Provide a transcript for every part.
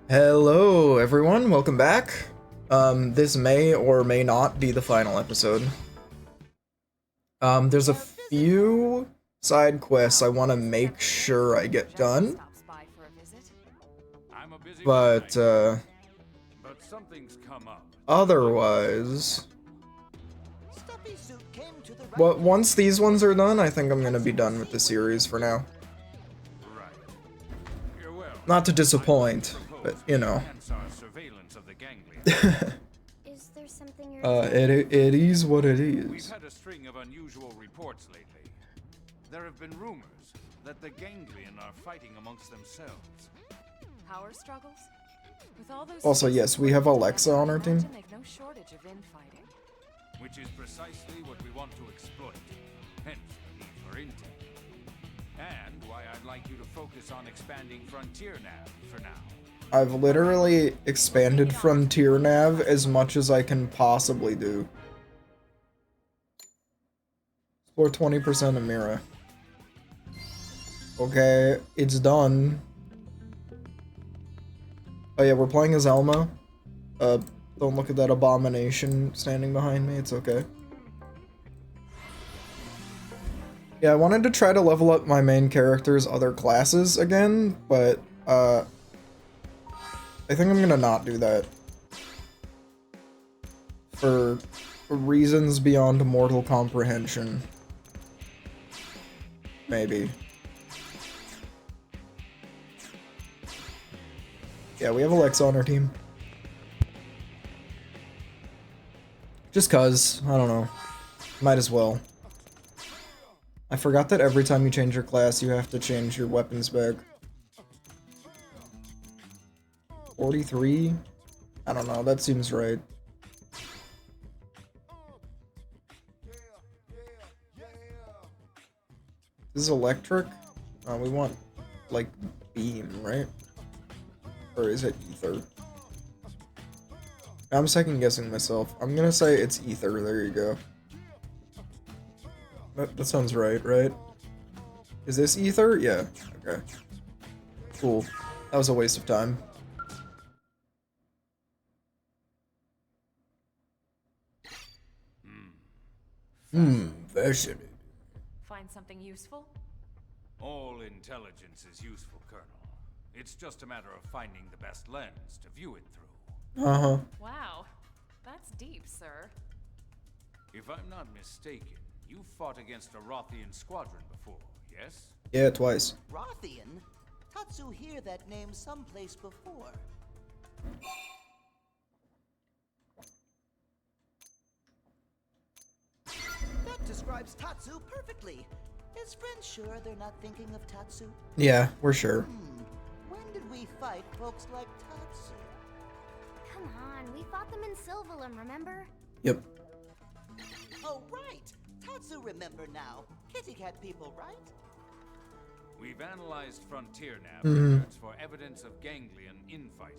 Hello everyone, welcome back. This may or may not be the final episode. There's a few side quests I want to make sure I get done, but otherwise, once these ones are done, I think I'm gonna be done with the series for now. Not to disappoint, but you know. It is what it is. We've had a string of unusual reports lately. There have been rumors that the ganglion are fighting amongst themselves. Power struggles? With all those Also, yes, we have Alexa on our team. No shortage of infighting. Which is precisely what we want to exploit. Hence the need for intel. And why I'd like you to focus on expanding Frontier Nav for now. I've literally expanded Frontier Nav as much as I can possibly do. Explore 20% of Mira. Okay, it's done. Oh yeah, we're playing as Elma. Don't look at that abomination standing behind me, it's okay. Yeah, I wanted to try to level up my main character's other classes again, but, I think I'm gonna not do that. For reasons beyond mortal comprehension. Maybe. Yeah, we have Alexa on our team. Just cause, I don't know. Might as well. I forgot that every time you change your class, you have to change your weapons bag. 43? I don't know, that seems right. This is electric? We want, like, beam, right? Or is it ether? I'm second guessing myself. I'm gonna say it's ether, there you go. That sounds right, right? Is this ether? Yeah, okay. Cool. That was a waste of time. Fascinating. Find something useful? All intelligence is useful, Colonel. It's just a matter of finding the best lens to view it through. Uh-huh. Wow, that's deep, sir. If I'm not mistaken, you fought against a Rothian squadron before, yes? Yeah, twice. Rothian? Tatsu hear that name someplace before. That describes Tatsu perfectly. Is friends sure they're not thinking of Tatsu? Yeah, we're sure. When did we fight folks like Tatsu? Come on, we fought them in Sylvalum, remember? Yep. Oh, right! Tatsu remember now. Kitty cat people, right? We've analyzed Frontier Nav records for evidence of ganglion infighting.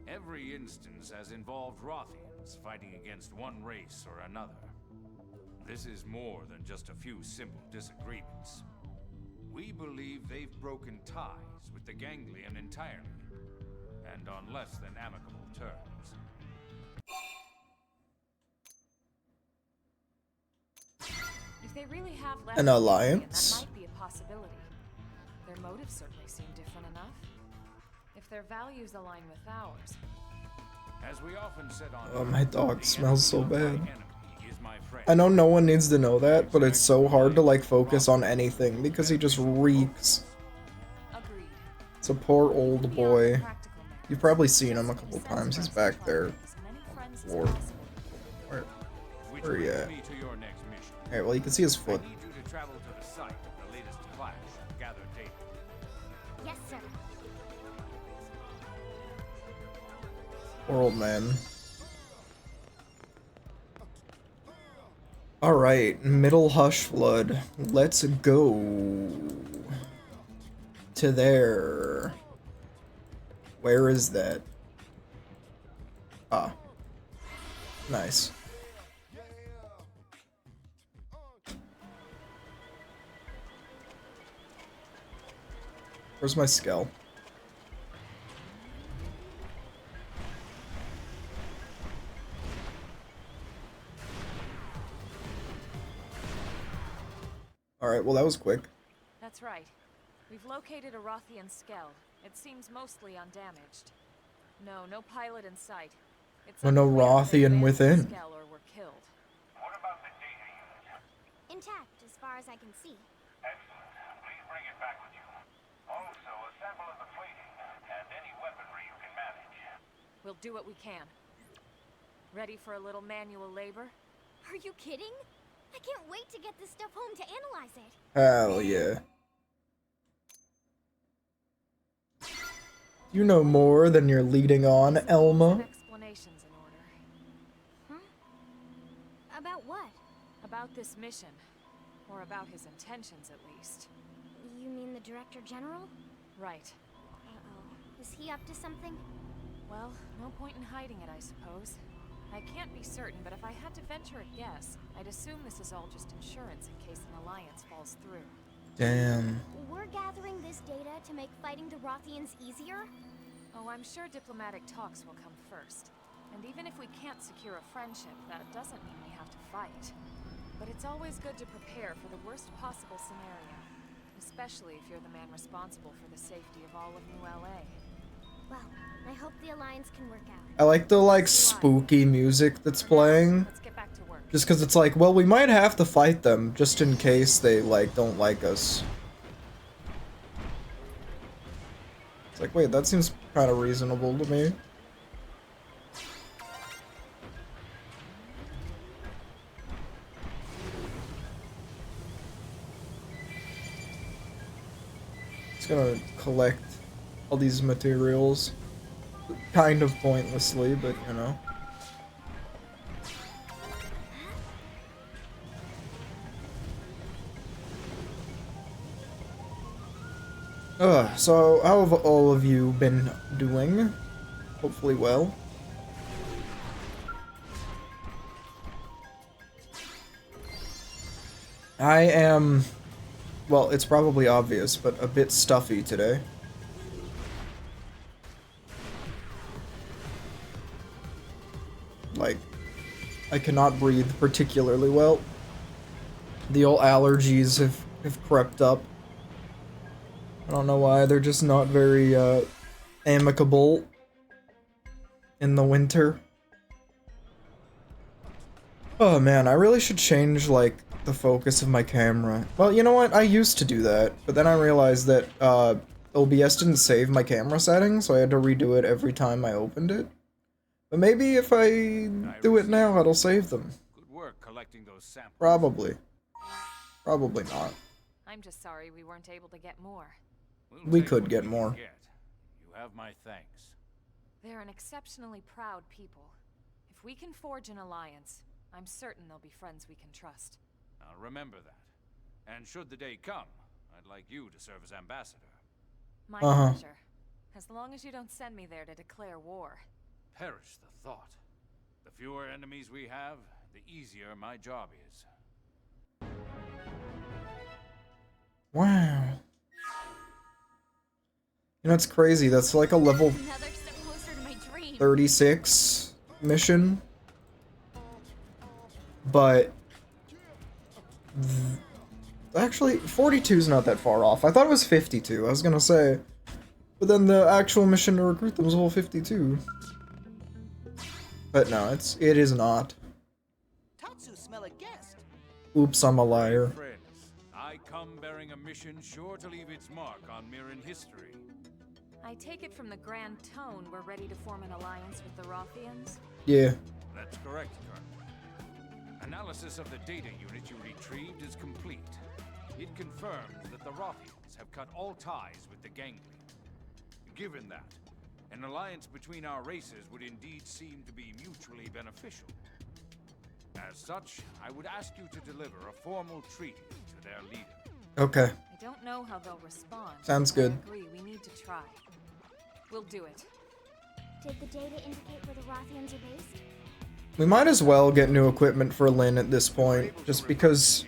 Every instance has involved Rothians fighting against one race or another. This is more than just a few simple disagreements. We believe they've broken ties with the ganglion entirely, and on less than amicable terms. If they really have left An alliance? that might be a possibility. Their motives certainly seem different enough. If their values align with ours. As we often said on Oh, my dog smells so bad. enemy is my friend. I know no one needs to know that, but it's so hard to, like, focus on anything because he just reeks. Agreed. It's a poor old boy. Practical man. You've probably seen him a couple times. He's back there. As many friends as Lord. possible. Which Where are you brings at? me to your next mission. Alright, well, you can see his I foot. need you to travel to the site of the latest clash and gather data. Yes, sir. Poor old man. Alright, Middle Hush Flood. Let's go to there. Where is that? Ah. Nice. Where's my skull? Alright, well that was quick. That's right. We've located a Rothian skell. It seems mostly undamaged. No pilot in sight. It's Oh, no unclear if they Rothian abandoned the within. skell or were killed. What about the data unit? Intact, as far as I can see. Excellent. Please bring it back with you. Also, assemble the plating and any weaponry you can manage. We'll do what we can. Ready for a little manual labor? Are you kidding? I can't wait to get this stuff home to analyze it. Hell yeah. You know more than you're leading on, Elma. Explanations in order. Huh? About what? About this mission. Or about his intentions, at least. You mean the Director General? Right. Uh-oh. Is he up to something? Well, no point in hiding it, I suppose. I can't be certain, but if I had to venture a guess, I'd assume this is all just insurance in case an alliance falls through. Damn. We're gathering this data to make fighting the Rothians easier? Oh, I'm sure diplomatic talks will come first. And even if we can't secure a friendship, that doesn't mean we have to fight. But it's always good to prepare for the worst possible scenario. Especially if you're the man responsible for the safety of all of New LA. Well, I hope the Alliance can work out. I like the like spooky music that's playing. Let's get back to work. Just because it's like, well, we might have to fight them just in case they like don't like us. It's like, wait, that seems kind of reasonable to me. Just gonna collect all these materials. Kind of pointlessly, but you know. So how have all of you been doing? Hopefully well. I am, well, it's probably obvious, but a bit stuffy today. Like, I cannot breathe particularly well. The old allergies have crept up. I don't know why, they're just not very, amicable in the winter. Oh man, I really should change, like, the focus of my camera. Well, you know what, I used to do that, but then I realized that, OBS didn't save my camera settings, so I had to redo it every time I opened it. But maybe if I do it now, it'll save them. Good work collecting those samples. Probably. Probably not. I'm just sorry we weren't able to get more. We take could what get we more. can get. You have my thanks. They're an exceptionally proud people. If we can forge an alliance, I'm certain they'll be friends we can trust. I'll remember that. And should the day come, I'd like you to serve as ambassador. My pleasure. As long as you don't send me there to declare war. Perish the thought. The fewer enemies we have, the easier my job is. Wow. You know, it's crazy. That's like a level Another step closer to my dream. 36 mission. But actually, 42 is not that far off. I thought it was 52. I was gonna say. But then the actual mission to recruit them was level 52. But no, it is not. Tatsu smell a guest. Oops, I'm a liar. Friends, I come bearing a mission sure to leave its mark on Mirren history. I take it from the grand tone we're ready to form an alliance with the Rothians? Yeah. That's correct, Colonel. Analysis of the data unit you retrieved is complete. It confirms that the Rothians have cut all ties with the Ganglion. Given that, an alliance between our races would indeed seem to be mutually beneficial. As such, I would ask you to deliver a formal treaty to their leader. Okay. I don't know how they'll respond. Sounds but I good. agree, we need to try. We'll do it. Did the data indicate where the Rothians are based? We might as well get new equipment for Lynn at this point, just because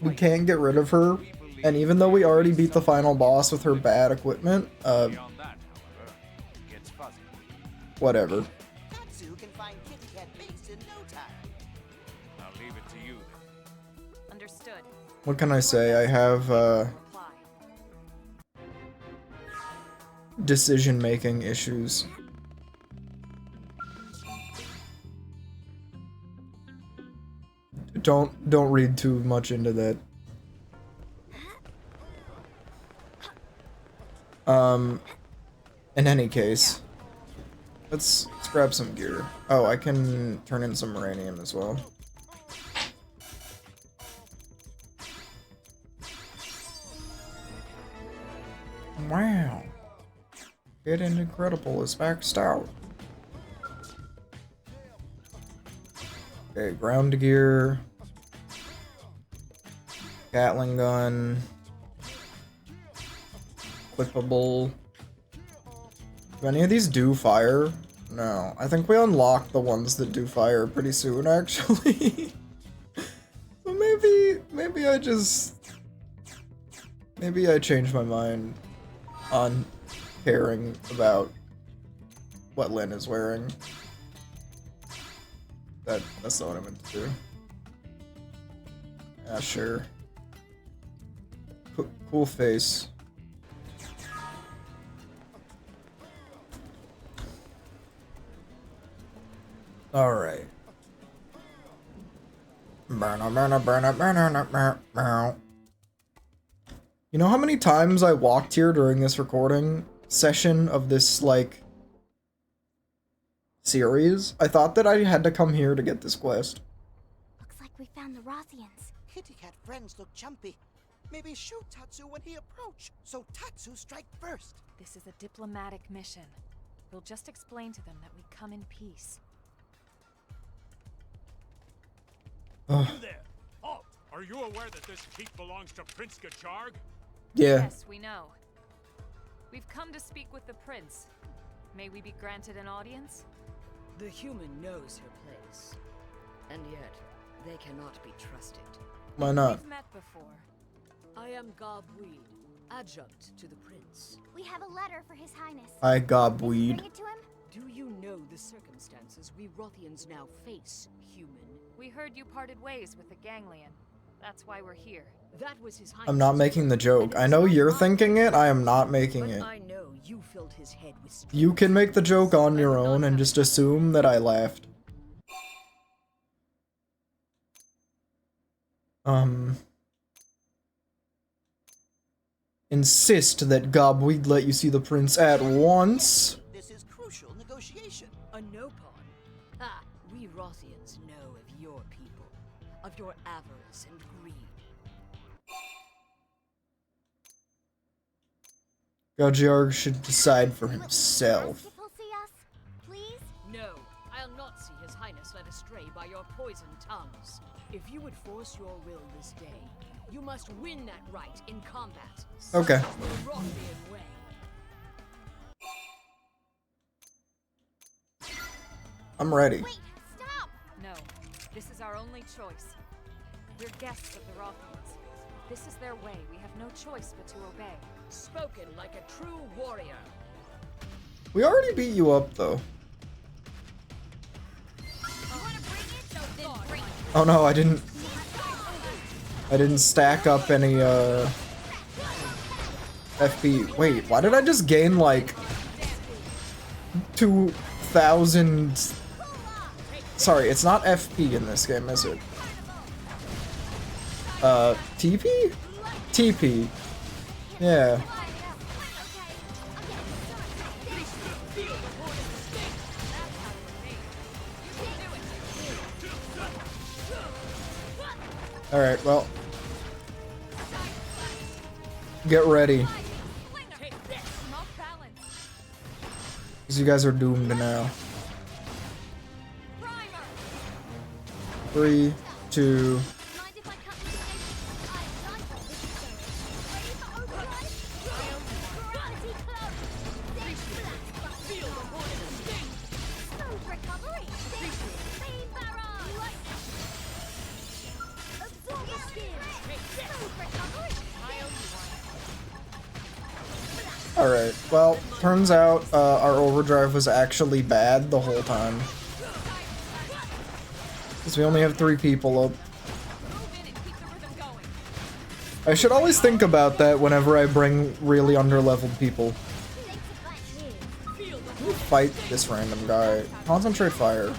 we can't get rid of her, and even though we already beat the final boss with her bad equipment, Beyond that, however, it gets fuzzy. whatever. Tatsu can find Kit Kat base in no time. I'll leave it to you then. Understood. what can I say? I have Reply. decision-making issues. Don't read too much into that. In any case, let's grab some gear. Oh, I can turn in some uranium as well. Wow. Getting Incredible is maxed out. Okay, ground gear. Gatling gun. Clippable. Do any of these do fire? No. I think we unlock the ones that do fire pretty soon, actually. So maybe I just... Maybe I changed my mind on caring about what Lynn is wearing. That's not what I meant to do. Yeah, sure. Cool face. Alright. You know how many times I walked here during this recording session of this, like, series? I thought that I had to come here to get this quest. Looks like we found the Rothians. Kitty cat friends look jumpy. Maybe shoot Tatsu when he approach, so Tatsu strike first. This is a diplomatic mission. We'll just explain to them that we come in peace. Ugh. You there! Halt! Are you aware that this keep belongs to Prince Gacharg? Yeah. Yes, we know. We've come to speak with the prince. May we be granted an audience? The human knows her place, and yet they cannot be trusted. Why not? We've met before. I am Gobweed, adjunct to the prince. We have a letter for His Highness. I gob weed. Bring it to him? Do you know the circumstances we Rothians now face, human? We heard you parted ways with the Ganglion. That's why we're here. That was His Highness. I'm not making the joke. I know you're thinking it, I am not making But it. I know you filled his head with strength. You can make the joke on your own and just assume that I laughed. Insist that Gobweed let you see the prince at once. This is crucial negotiation. A no pawn. Ah, we Rothians know of your people, of your avarice and greed. Gacharg should decide for Ask himself. if he'll see us, please? No, I'll not see His Highness led astray by your poisoned tongues. If you would force your will this day, you must win that right in combat. Okay. Such is the Rothian way. I'm ready. Wait, stop! No, this is our only choice. We're guests of the Rothians. This is their way. We have no choice but to obey. Spoken like a true warrior. We already beat you up, though. Oh no, I didn't stack up any, FP. Wait, why did I just gain, like, 2,000... Sorry, it's not FP in this game, is it? TP? TP. Yeah. Alright, well. Get ready. Because you guys are doomed now. 3, 2... Mind if I cut this Ready for overdrive? Gravity club! Smooth recovery! Speed barrage! Absorber skin! Smooth recovery! Alright, well, turns out our overdrive was actually bad the whole time. Because we only have 3 people up. I should always think about that whenever I bring really underleveled people. Fight this random guy. Concentrate fire.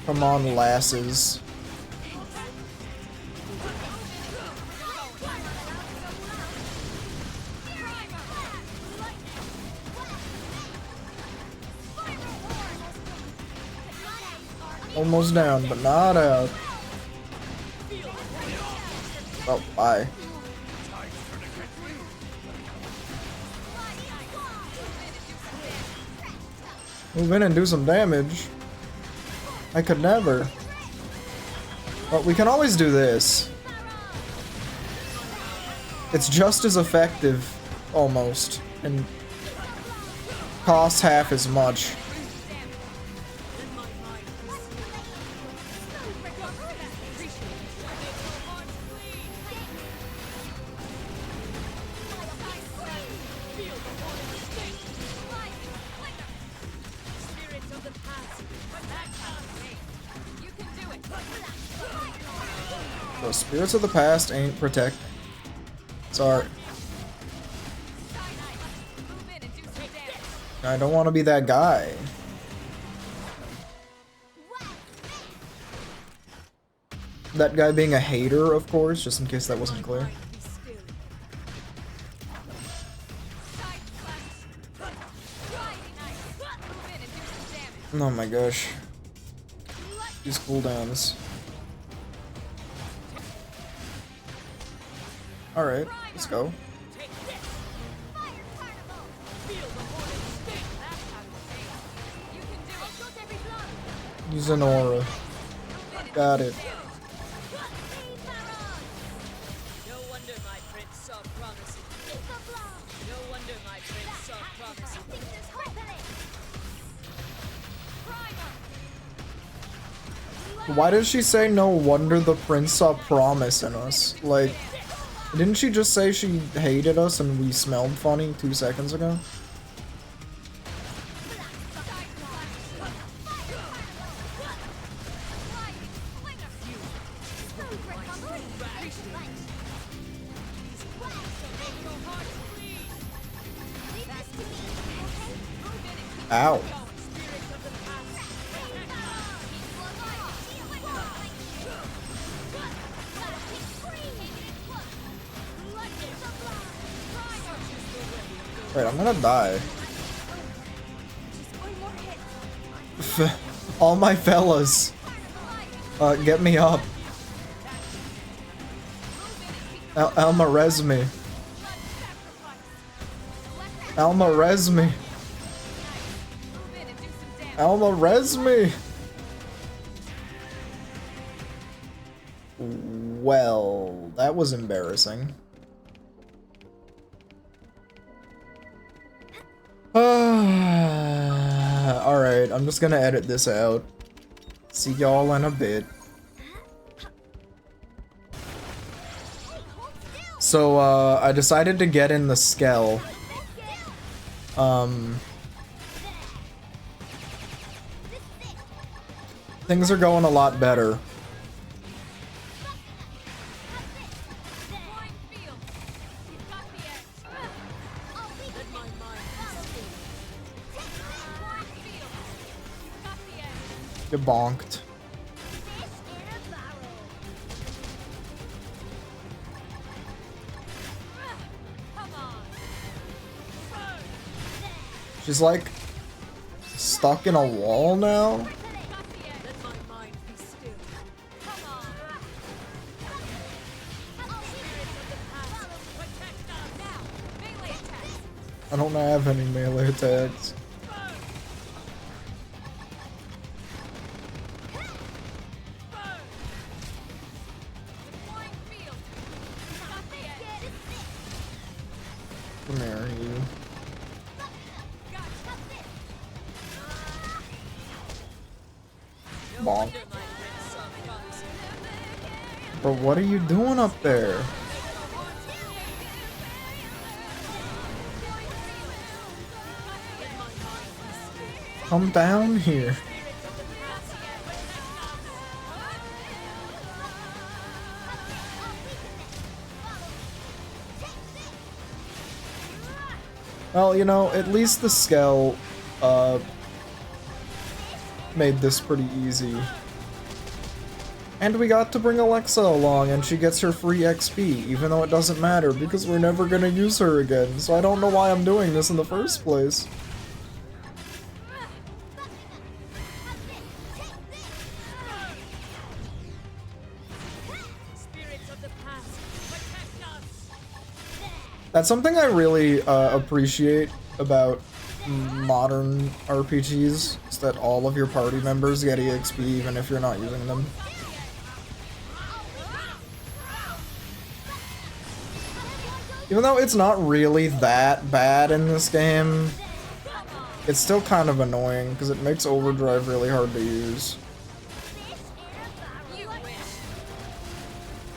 Come on, lasses. Almost down, but not out. Oh, bye. Move in and do some damage. I could never. But we can always do this. It's just as effective, almost, and costs half as much. The spirits of the past ain't protect. Sorry. I don't want to be that guy. That guy being a hater, of course, just in case that wasn't clear. Oh my gosh. These cooldowns. Alright, let's go. Use an aura. Got it. No wonder my prince saw promises. No wonder my prince saw promises. Why does she say no wonder the prince saw promise in us? Like, didn't she just say she hated us and we smelled funny 2 seconds ago? Ow. Wait, I'm gonna die. All my fellas. Get me up. Alma res me. Alma res me. Alma res me. Well, that was embarrassing. Alright, I'm just gonna edit this out. See y'all in a bit. So, I decided to get in the Skell. Things are going a lot better. Get bonked. She's like stuck in a wall now. I don't have any melee attacks. Come here, you. Bonk. Bro, what are you doing up there? Come down here. Well, you know, at least the Skell, made this pretty easy. And we got to bring Alexa along, and she gets her free XP, even though it doesn't matter, because we're never gonna use her again, so I don't know why I'm doing this in the first place. That's something I really appreciate about modern RPGs, is that all of your party members get EXP even if you're not using them. Even though it's not really that bad in this game, it's still kind of annoying because it makes overdrive really hard to use.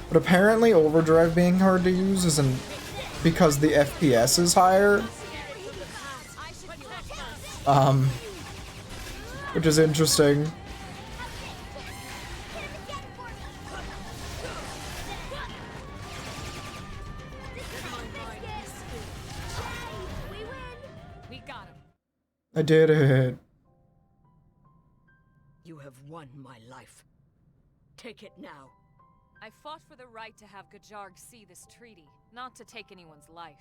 But apparently overdrive being hard to use isn't because the FPS is higher. Which is interesting. We got him. I did it. You have won my life. Take it now. I fought for the right to have Gajarg see this treaty, not to take anyone's life.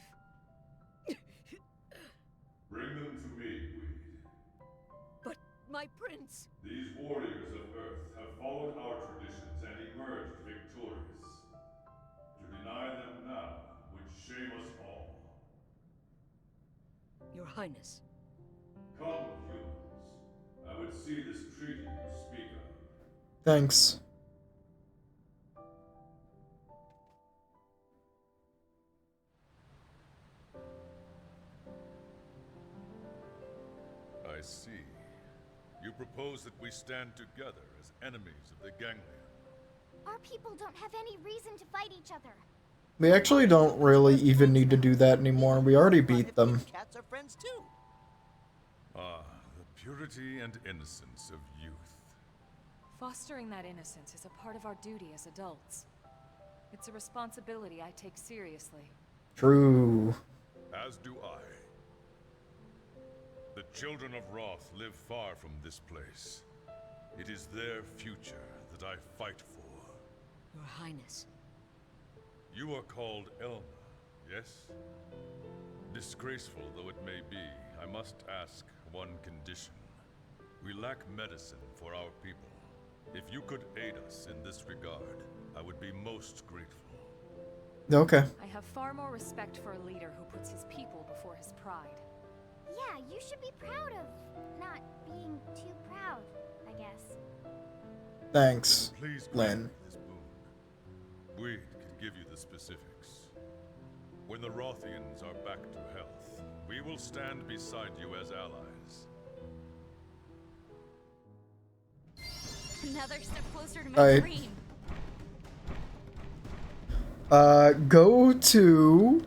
Bring them to me, Weed. But my prince... These warriors of Earth have followed our traditions and emerged victorious. To deny them now would shame us all. Your Highness. Come, humans. I would see this treaty you speak of. Thanks. I see. You propose that we stand together as enemies of the Ganglion. Our people don't have any reason to fight each other. We actually don't really even need to do that anymore. We already beat them. Cats are friends too. Ah, the purity and innocence of youth. Fostering that innocence is a part of our duty as adults. It's a responsibility I take seriously. True. As do I. The children of Roth live far from this place. It is their future that I fight for. Your Highness. You are called Elma, yes? Disgraceful though it may be, I must ask one condition. We lack medicine for our people. If you could aid us in this regard, I would be most grateful. Okay. I have far more respect for a leader who puts his people before his pride. Yeah, you should be proud of not being too proud, I guess. Thanks, Please Lynn. grant me this boon. Weed can give you the specifics. When the Rothians are back to health, we will stand beside you as allies. Another step closer to my Alright. dream. Go to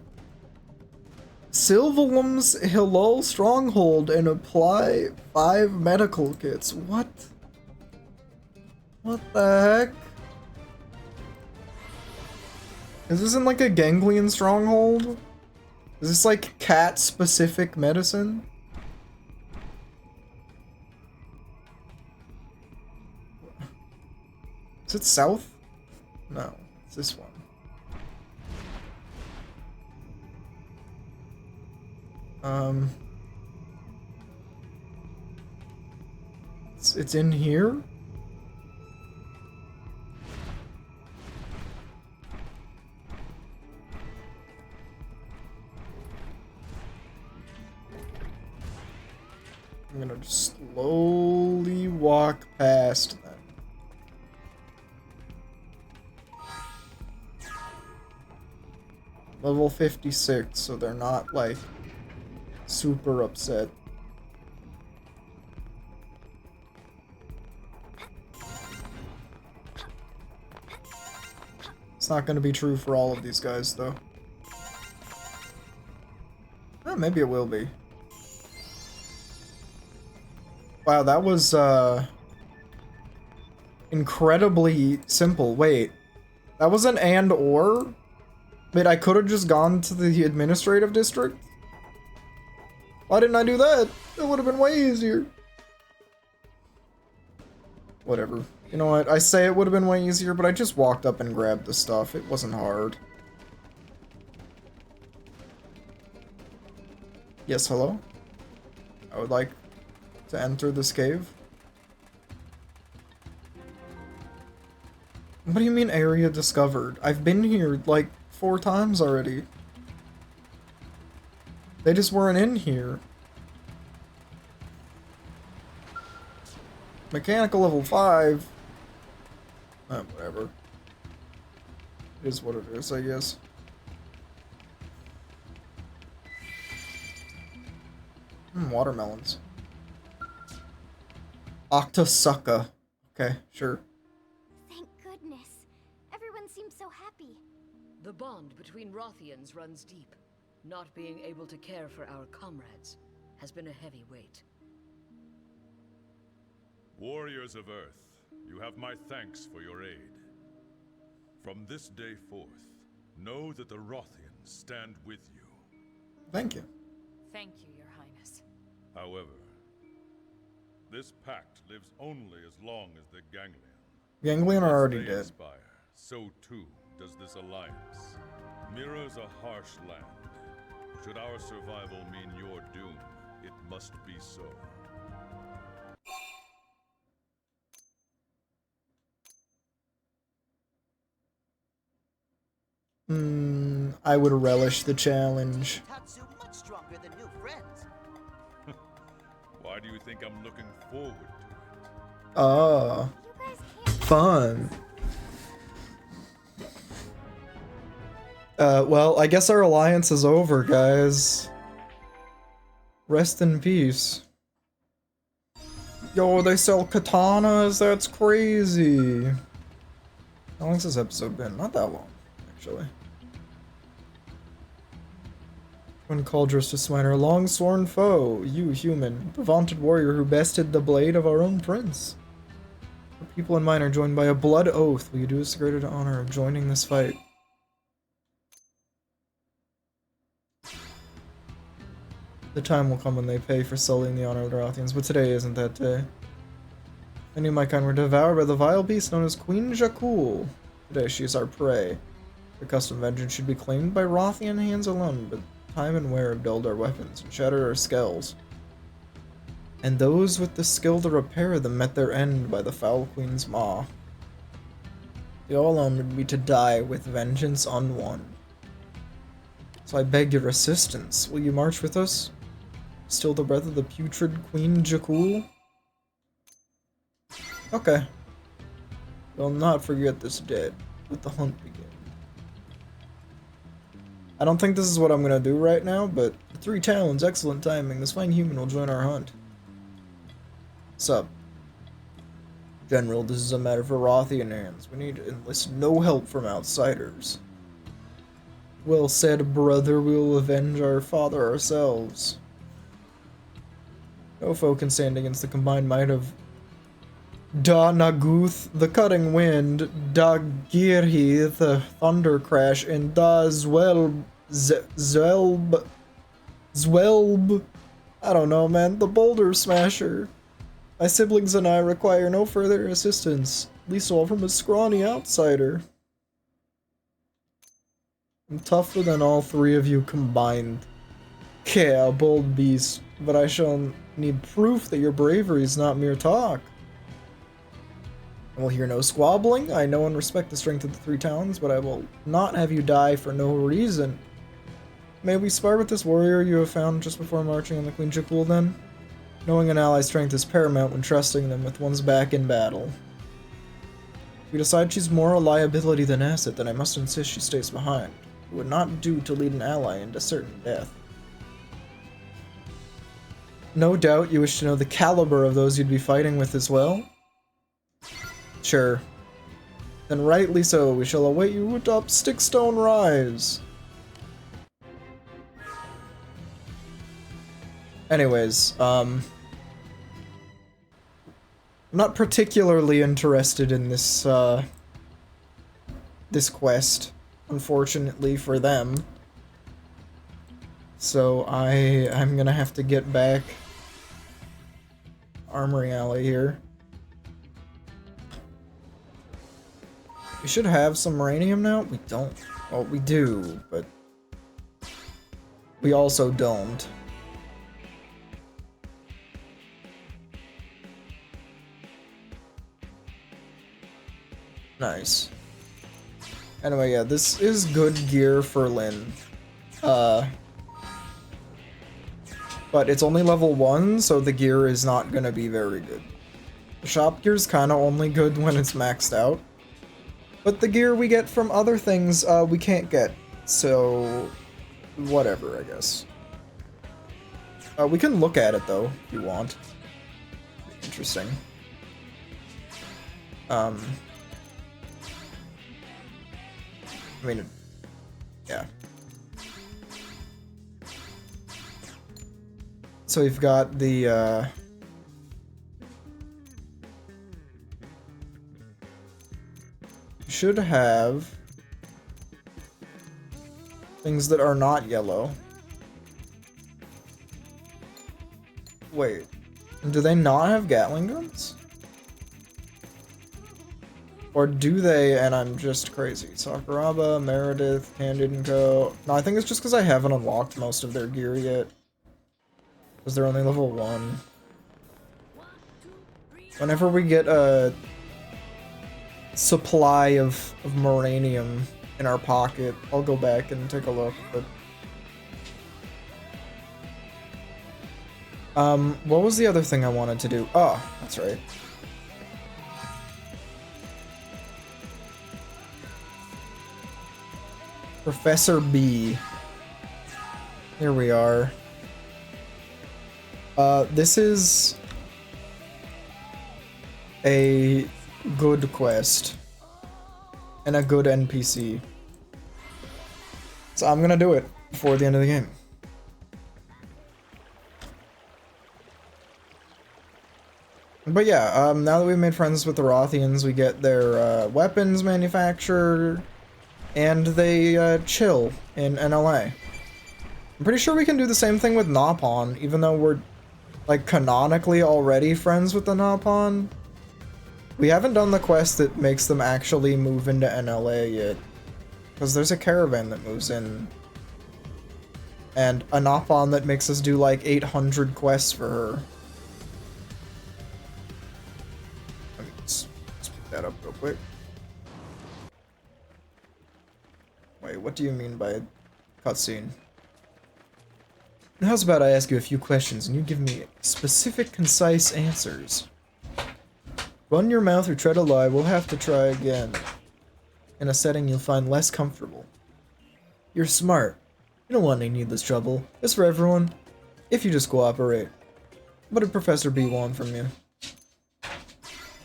Sylvalum's Hillel stronghold and apply 5 medical kits. What? What the heck? Is this in like a ganglion stronghold? Is this like cat-specific medicine? Is it south? No, it's this one. It's in here? I'm gonna just slowly walk past them. Level 56, so they're not like super upset. It's not gonna be true for all of these guys though. Maybe it will be. Wow, that was incredibly simple. Wait, that was an and or? Wait, I could have just gone to the administrative district? Why didn't I do that? It would have been way easier. Whatever. You know what? I say it would have been way easier, but I just walked up and grabbed the stuff. It wasn't hard. Yes, hello? I would like to enter this cave. What do you mean area discovered? I've been here like 4 times already. They just weren't in here. Mechanical level 5. Whatever. It is what it is, I guess. Watermelons. Octosucca. Okay, sure. Thank goodness. Everyone seems so happy. The bond between Rothians runs deep. Not being able to care for our comrades has been a heavy weight. Warriors of Earth, you have my thanks for your aid. From this day forth, know that the Rothians stand with you. Thank you. Thank you, Your Highness. However, this pact lives only as long as the Ganglion. Ganglion are already As they dead. expire, so too does this alliance. Mira's a harsh land. Should our survival mean your doom, it must be so. I would relish the challenge. Tatsu much stronger than new friends. Why do you think I'm looking forward to it? Oh, You guys can't. fun. Well, I guess our alliance is over, guys. Rest in peace. Yo, they sell katanas? That's crazy. How long's this episode been? Not that long, actually. When Cauldrus to smite our long-sworn foe, you human, the vaunted warrior who bested the blade of our own prince. Our people and mine are joined by a blood oath. Will you do us the greater honor of joining this fight? The time will come when they pay for sullying the honor of the Rothians, but today isn't that day. Many of my kind were devoured by the vile beast known as Queen Jakul. Today she is our prey. The custom vengeance should be claimed by Rothian hands alone, but time and wear have dulled our weapons and shattered our skulls. And those with the skill to repair them met their end by the foul queen's maw. The all alone would be to die with vengeance unwon. So I beg your assistance. Will you march with us? Still the breath of the putrid Queen Jakul? Okay. We'll not forget this dead. Let the hunt begin. I don't think this is what I'm gonna do right now, but 3 talons, excellent timing. This fine human will join our hunt. Sup? General, this is a matter for Rothian hands. We need to enlist no help from outsiders. Well said, brother. We will avenge our father ourselves. No foe can stand against the combined might of Da Naguth, the cutting wind, Da Girhi, the thunder crash, and Da Zwelb, I don't know, man, the boulder smasher. My siblings and I require no further assistance, least of all from a scrawny outsider. I'm tougher than all 3 of you combined. Yeah, bold beast, but I shall need proof that your bravery is not mere talk. I will hear no squabbling. I know and respect the strength of the 3 talons, but I will not have you die for no reason. May we spar with this warrior you have found just before marching on the Queen Jakul, then? Knowing an ally's strength is paramount when trusting them with one's back in battle. If you decide she's more a liability than asset, then I must insist she stays behind. It would not do to lead an ally into certain death. No doubt you wish to know the caliber of those you'd be fighting with as well? Sure. Then rightly so, we shall await you atop Stickstone Rise. Anyways, I'm not particularly interested in this, this quest, unfortunately for them. So I'm gonna have to get back Armory Alley here. We should have some uranium now. We don't. Well, we do, but we also don't. Nice. Anyway, yeah, this is good gear for Lynn. But it's only level 1, so the gear is not gonna be very good. The shop gear's kinda only good when it's maxed out. But the gear we get from other things, we can't get. So, whatever, I guess. We can look at it, though, if you want. Interesting. I mean, yeah. So we've got the, should have things that are not yellow. Wait, do they not have Gatling guns? Or do they, and I'm just crazy? Sakuraba, Meredith, Candid & Co. No, I think it's just because I haven't unlocked most of their gear yet. Because they're only level 1. Whenever we get a supply of Moranium in our pocket, I'll go back and take a look, but... what was the other thing I wanted to do? Oh, that's right. Professor B. Here we are. This is a good quest and a good NPC. So I'm gonna do it before the end of the game. But yeah, now that we've made friends with the Rothians, we get their weapons manufactured, and they chill in NLA. I'm pretty sure we can do the same thing with Nopon, even though we're like canonically already friends with the Nopon. We haven't done the quest that makes them actually move into NLA yet, because there's a caravan that moves in, and a Nopon that makes us do like 800 quests for her. Let's pick that up real quick. Wait, what do you mean by cutscene? How's about I ask you a few questions and you give me specific, concise answers? Run your mouth or tread a lie, we'll have to try again. In a setting you'll find less comfortable. You're smart. You don't want any needless trouble. It's for everyone. If you just cooperate. What did Professor B want from you?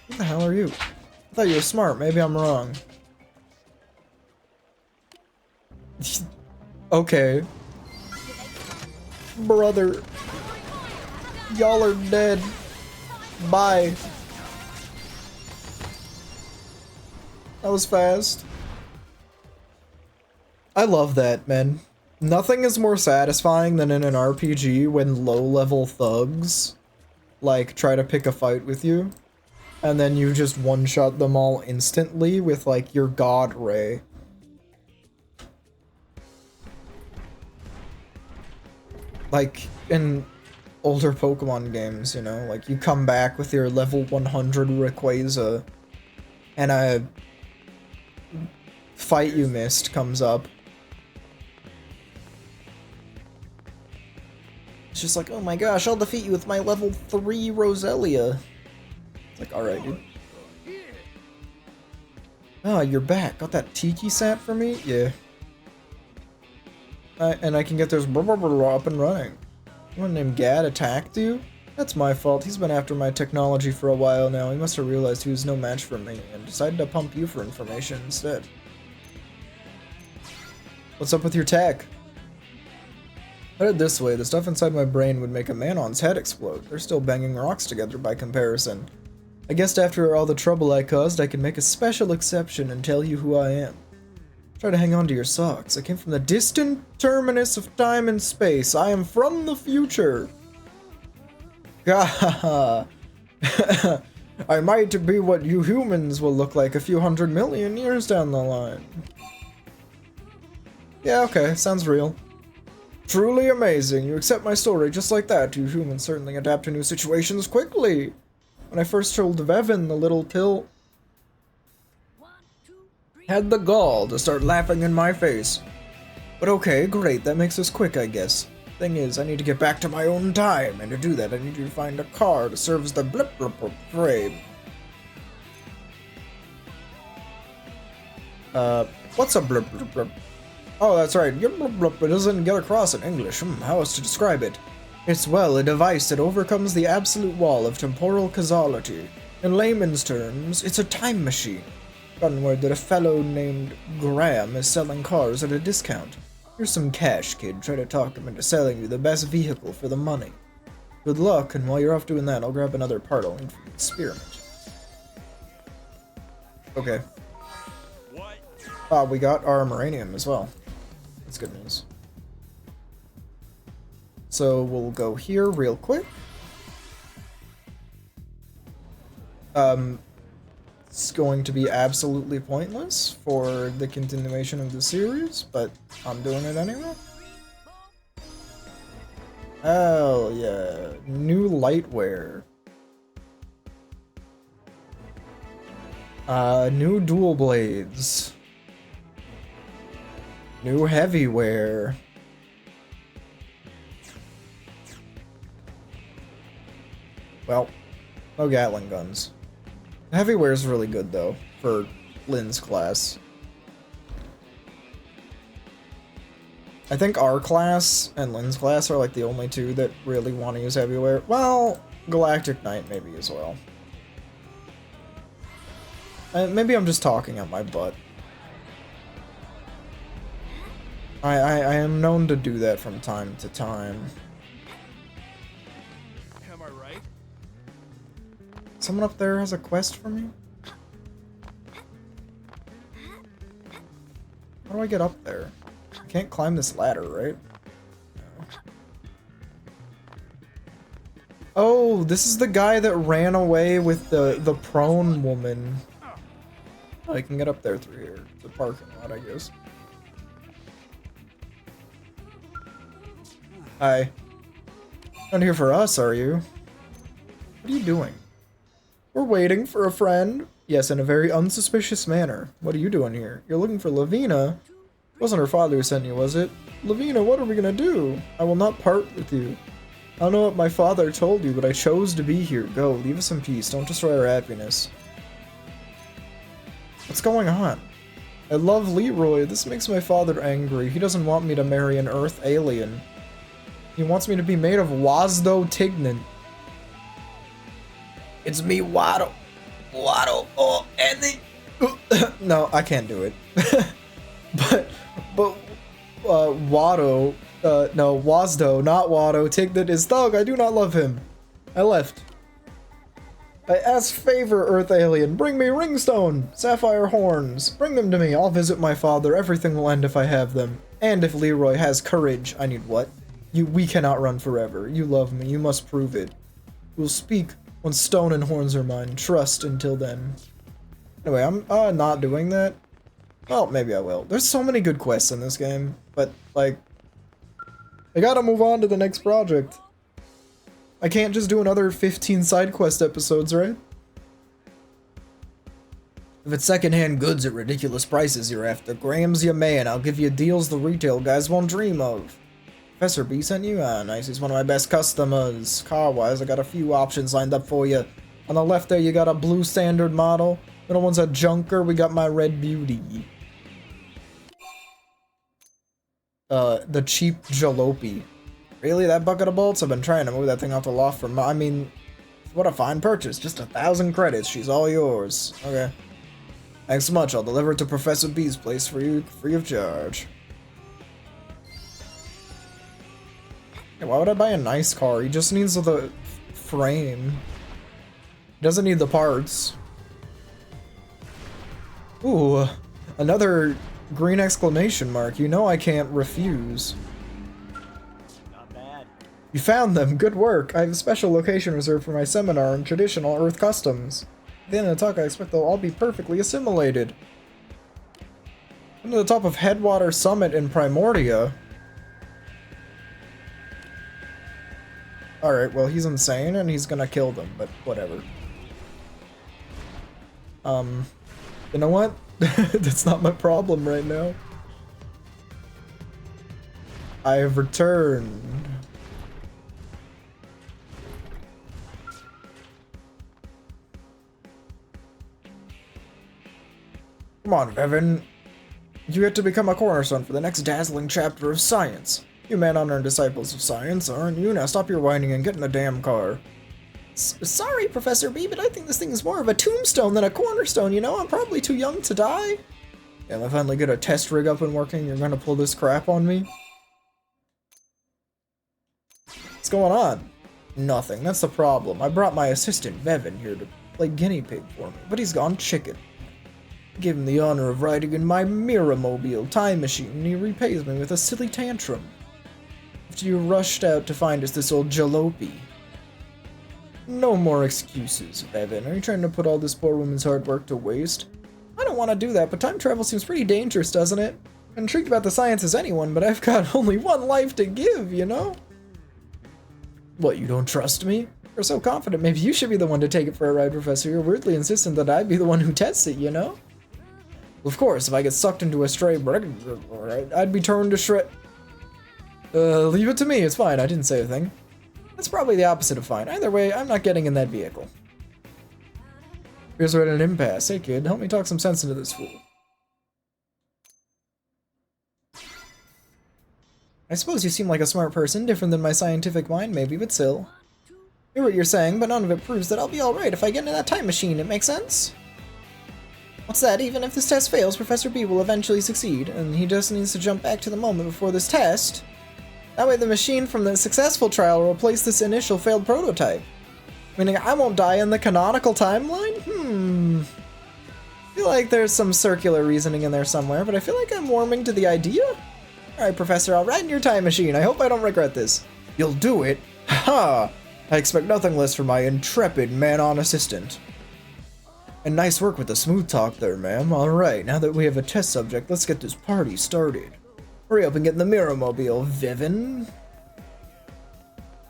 Who the hell are you? I thought you were smart, maybe I'm wrong. Okay. Brother. Y'all are dead. Bye. That was fast. I love that, man. Nothing is more satisfying than in an RPG when low-level thugs, like, try to pick a fight with you, and then you just one-shot them all instantly with, like, your God Ray. Like, in older Pokemon games, you know, like, you come back with your level 100 Rayquaza, and a fight you missed comes up. It's just like, oh my gosh, I'll defeat you with my level 3 Roselia. It's like, alright, dude. Oh, you're back. Got that Tiki sap for me? Yeah. And I can get those up and running. One named Gad attacked you? That's my fault. He's been after my technology for a while now. He must have realized he was no match for me and decided to pump you for information instead. What's up with your tech? Put it this way, the stuff inside my brain would make a Manon's head explode. They're still banging rocks together by comparison. I guessed after all the trouble I caused, I could make a special exception and tell you who I am. Try to hang on to your socks. I came from the distant terminus of time and space. I am from the future. Gah. I might be what you humans will look like a few 100 million years down the line. Yeah, okay, sounds real. Truly amazing. You accept my story just like that. You humans certainly adapt to new situations quickly. When I first told Vevin, the little pill had the gall to start laughing in my face. But okay, great, that makes us quick, I guess. Thing is, I need to get back to my own time, and to do that, I need you to find a car to serve as the blip blip blip frame. What's a blip blip blip? Oh, that's right, your blip blip doesn't get across in English. How else to describe it? It's, well, a device that overcomes the absolute wall of temporal causality. In layman's terms, it's a time machine. Gotten word that a fellow named Graham is selling cars at a discount. Here's some cash, kid. Try to talk him into selling you the best vehicle for the money. Good luck, and while you're off doing that, I'll grab another part I'll need for the experiment. Okay. We got our Moranium as well. That's good news. So we'll go here real quick. It's going to be absolutely pointless for the continuation of the series, but I'm doing it anyway. Hell yeah. New lightwear. New dual blades. New heavyware. Well, no Gatling guns. Heavyware is really good though for Lynn's class. I think our class and Lynn's class are like the only two that really want to use heavyware. Well, Galactic Knight maybe as well. Maybe I'm just talking out my butt. I am known to do that from time to time. Am I right? Someone up there has a quest for me? How do I get up there? I can't climb this ladder, right? No. Oh, this is the guy that ran away with the prone woman. Oh, I can get up there through here. The parking lot, I guess. Hi. Not here for us, are you? What are you doing? We're waiting for a friend. Yes, in a very unsuspicious manner. What are you doing here? You're looking for Lavina? Wasn't her father who sent you, was it? Lavina, what are we gonna do? I will not part with you. I don't know what my father told you, but I chose to be here. Go, leave us in peace. Don't destroy our happiness. What's going on? I love Leroy. This makes my father angry. He doesn't want me to marry an Earth alien. He wants me to be made of Wasdo Tignan. It's me, Waddle. Waddle. Oh, and the... No, I can't do it. but Watto, no, Wasdo, not Watto. Tignan is thug. I do not love him. I left. I ask favor, Earth alien. Bring me ringstone, sapphire horns. Bring them to me. I'll visit my father. Everything will end if I have them. And if Leroy has courage. I need what? We cannot run forever. You love me. You must prove it. We'll speak when stone and horns are mine. Trust until then. Anyway, I'm not doing that. Well, maybe I will. There's so many good quests in this game, but, like, I gotta move on to the next project. I can't just do another 15 side quest episodes, right? If it's secondhand goods at ridiculous prices you're after, Graham's your man. I'll give you deals the retail guys won't dream of. Professor B sent you? Ah, nice. He's one of my best customers. Car-wise, I got a few options lined up for you. On the left there, you got a blue standard model. Middle one's a junker. We got my red beauty. The cheap jalopy. Really? That bucket of bolts? I've been trying to move that thing off the loft for I mean, what a fine purchase. Just 1,000 credits. She's all yours. Okay. Thanks so much. I'll deliver it to Professor B's place for you, free of charge. Yeah, why would I buy a nice car? He just needs the frame. He doesn't need the parts. Ooh, another green exclamation mark. You know I can't refuse. Not bad. You found them. Good work. I have a special location reserved for my seminar on traditional Earth customs. At the end of the talk, I expect they'll all be perfectly assimilated. I'm to the top of Headwater Summit in Primordia. Alright, well, he's insane and he's gonna kill them, but whatever. You know what? That's not my problem right now. I have returned. Come on, Vevin. You get to become a cornerstone for the next dazzling chapter of science. You man-honored disciples of science, aren't you? Now stop your whining and get in the damn car. Sorry, Professor B, but I think this thing is more of a tombstone than a cornerstone, you know? I'm probably too young to die. Yeah, if I finally get a test rig up and working, you're gonna pull this crap on me? What's going on? Nothing, that's the problem. I brought my assistant, Vevin, here to play guinea pig for me, but he's gone chicken. I give him the honor of riding in my Mirror-mobile time machine, and he repays me with a silly tantrum. After you rushed out to find us this old jalopy. No more excuses, Vevin. Are you trying to put all this poor woman's hard work to waste? I don't want to do that, but time travel seems pretty dangerous, doesn't it? I'm intrigued about the science as anyone, but I've got only one life to give, you know? What, you don't trust me? You're so confident, maybe you should be the one to take it for a ride, Professor. You're weirdly insistent that I be the one who tests it, you know? Of course, if I get sucked into a stray I'd be turned to shred. Leave it to me, it's fine, I didn't say a thing. That's probably the opposite of fine. Either way, I'm not getting in that vehicle. Here's we're at an impasse. Hey kid, help me talk some sense into this fool. I suppose you seem like a smart person, different than my scientific mind maybe, but still. I hear what you're saying, but none of it proves that I'll be alright if I get into that time machine, it makes sense? What's that? Even if this test fails, Professor B will eventually succeed, and he just needs to jump back to the moment before this test. That way the machine from the successful trial will replace this initial failed prototype. Meaning I won't die in the canonical timeline? I feel like there's some circular reasoning in there somewhere, but I feel like I'm warming to the idea. Alright, Professor, I'll ride in your time machine. I hope I don't regret this. You'll do it? Ha! I expect nothing less from my intrepid man-on assistant. And nice work with the smooth talk there, ma'am. Alright, now that we have a test subject, let's get this party started. Hurry up and get in the Mirror-mobile, Vivin.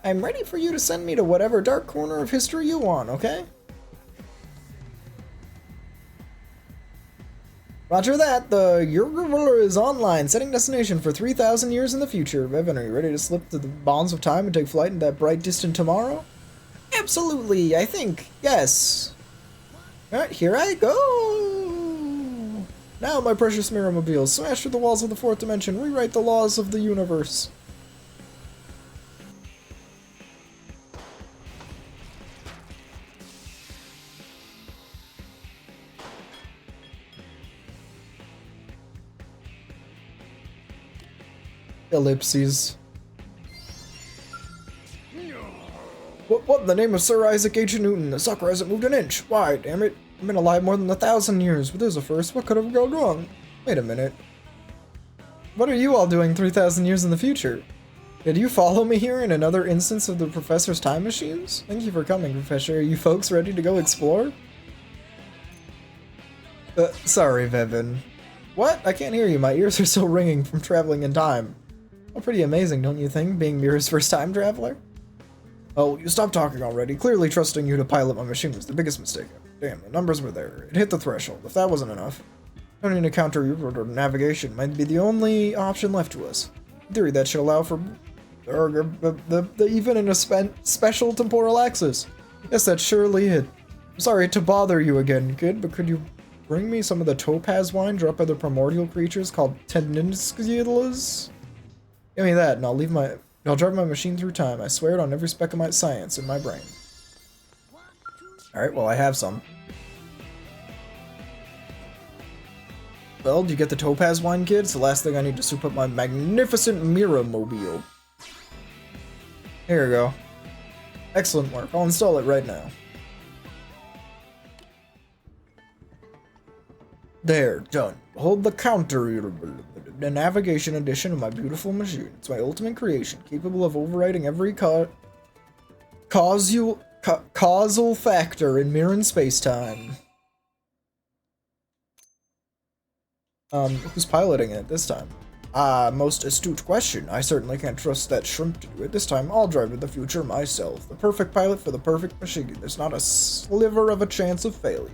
I'm ready for you to send me to whatever dark corner of history you want, okay? Roger that, the Yurgurvler is online, setting destination for 3,000 years in the future. Vivin, are you ready to slip to the bonds of time and take flight in that bright distant tomorrow? Absolutely, I think, yes. Alright, here I go! Now, my precious Mirror-mobiles, smash through the walls of the fourth dimension, rewrite the laws of the universe. Ellipses. What in the name of Sir Isaac H. Newton? The sucker hasn't moved an inch. Why, damn it? I've been alive more than 1,000 years, but there's a first. What could have gone wrong? Wait a minute. What are you all doing 3,000 years in the future? Did you follow me here in another instance of the Professor's time machines? Thank you for coming, Professor. Are you folks ready to go explore? Sorry, Vevin. What? I can't hear you. My ears are still ringing from traveling in time. Oh, pretty amazing, don't you think, being Mira's first time traveler? Oh, you stop talking already. Clearly trusting you to pilot my machine was the biggest mistake ever. Damn, the numbers were there. It hit the threshold. If that wasn't enough, turning to counter your navigation might be the only option left to us. In theory, that should allow for even in a special temporal axis. Yes, that's surely it. I'm sorry to bother you again, kid, but could you bring me some of the topaz wine dropped by the primordial creatures called Tenninskidlas? Give me that, and I'll drive my machine through time. I swear it on every speck of my science in my brain. Alright, well, I have some. Well, do you get the topaz wine, kid? It's the last thing I need to soup up my magnificent Mirror-mobile. Here you go. Excellent work. I'll install it right now. There, done. Hold the counter. The navigation edition of my beautiful machine. It's my ultimate creation, capable of overriding every causal factor in mirror and space-time. Who's piloting it this time? Most astute question. I certainly can't trust that shrimp to do it. This time, I'll drive to the future myself. The perfect pilot for the perfect machine. There's not a sliver of a chance of failure.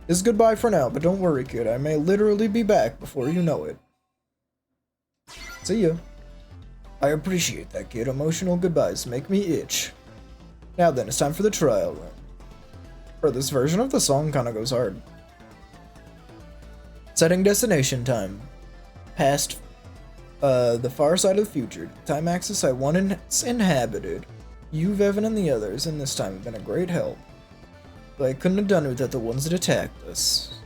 This is goodbye for now, but don't worry, kid. I may literally be back before you know it. See ya. I appreciate that, kid. Emotional goodbyes make me itch. Now then, it's time for the trial run. For this version of the song kinda goes hard. Setting destination time. Past the far side of the future. Time axis I once inhabited. You, Vevin, and the others in this time have been a great help. But I couldn't have done it without the ones that attacked us.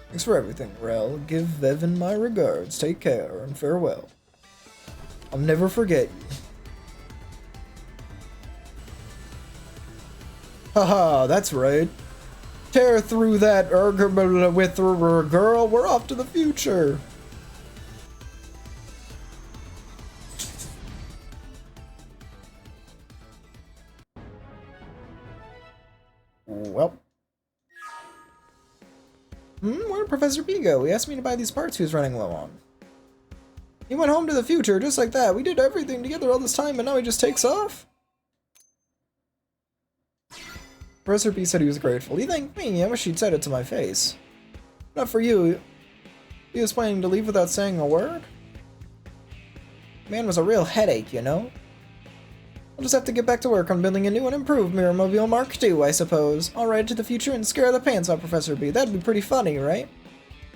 Thanks for everything, Rel. Give Vevin my regards. Take care and farewell. I'll never forget you. Haha, that's right. Tear through that with her girl. We're off to the future. Well. Where'd Professor B go? He asked me to buy these parts he was running low on. He went home to the future, just like that. We did everything together all this time, and now he just takes off? Professor B said he was grateful. He thanked me. I wish he'd said it to my face. Not for you. He was planning to leave without saying a word? Man was a real headache, you know? I'll just have to get back to work on building a new and improved Mirror Mobile Mark II, I suppose. I'll ride to the future and scare the pants off Professor B. That'd be pretty funny, right?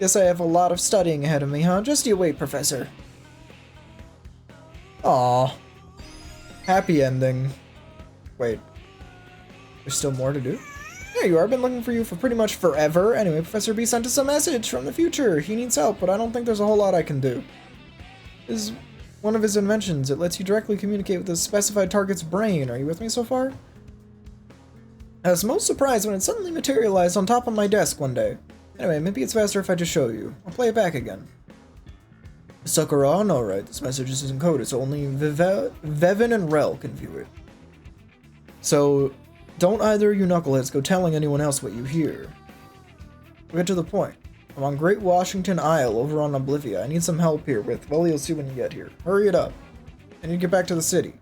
Guess I have a lot of studying ahead of me, huh? Just you wait, Professor. Aww. Happy ending. Wait. There's still more to do? There you are. I've been looking for you for pretty much forever. Anyway, Professor B sent us a message from the future. He needs help, but I don't think there's a whole lot I can do. This is one of his inventions. It lets you directly communicate with the specified target's brain. Are you with me so far? I was most surprised when it suddenly materialized on top of my desk one day. Anyway, maybe it's faster if I just show you. I'll play it back again. Sakura, no, right. This message is encoded, so only Vevin and Rel can view it. So, don't either of you knuckleheads go telling anyone else what you hear. We'll get to the point. I'm on Great Washington Isle over on Oblivia. I need some help here with, well, you'll see when you get here. Hurry it up. I need to get back to the city.